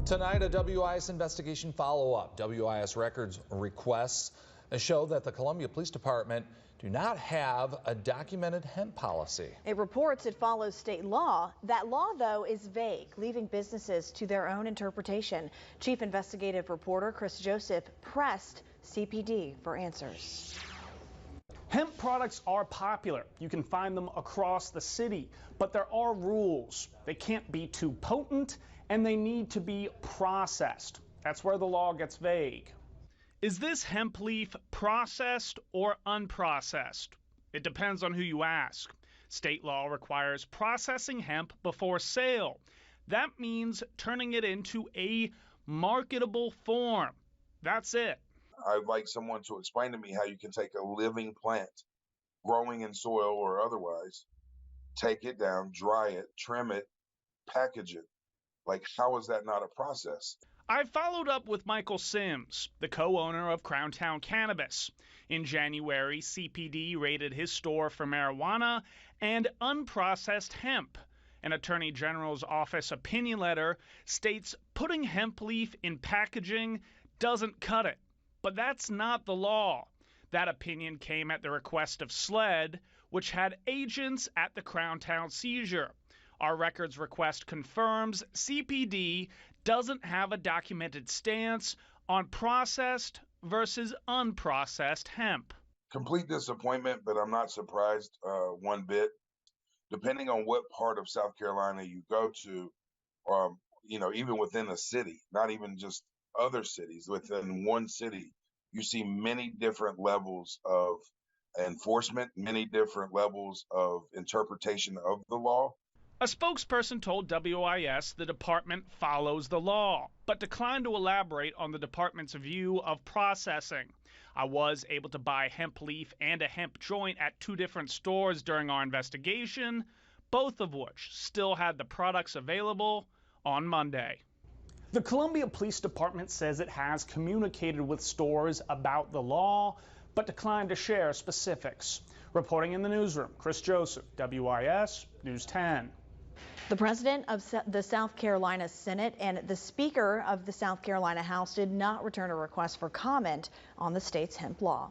Tonight, a WIS investigation follow-up. WIS records requests show that the Columbia Police Department do not have a documented hemp policy. It reports it follows state law. That law, though, is vague, leaving businesses to their own interpretation. Chief Investigative Reporter Chris Joseph pressed CPD for answers. Hemp products are popular. You can find them across the city, but there are rules. They can't be too potent, and they need to be processed. That's where the law gets vague. Is this hemp leaf processed or unprocessed? It depends on who you ask. State law requires processing hemp before sale. That means turning it into a marketable form. That's it. I'd like someone to explain to me how you can take a living plant, growing in soil or otherwise, take it down, dry it, trim it, package it. Like, how is that not a process? I followed up with Michael Sims, the co-owner of Crowntown Cannabis. In January, CPD raided his store for marijuana and unprocessed hemp. An Attorney General's office opinion letter states putting hemp leaf in packaging doesn't cut it. But that's not the law. That opinion came at the request of SLED, which had agents at the Crowntown seizure. Our records request confirms CPD doesn't have a documented stance on processed versus unprocessed hemp. Complete disappointment, but I'm not surprised one bit. Depending on what part of South Carolina you go to, even within a city, not even just other cities, within one city, you see many different levels of enforcement, many different levels of interpretation of the law. A spokesperson told WIS the department follows the law, but declined to elaborate on the department's view of processing. I was able to buy hemp leaf and a hemp joint at two different stores during our investigation, both of which still had the products available on Monday. The Columbia Police Department says it has communicated with stores about the law, but declined to share specifics. Reporting in the newsroom, Chris Joseph, WIS News 10. The president of the South Carolina Senate and the Speaker of the South Carolina House did not return a request for comment on the state's hemp law.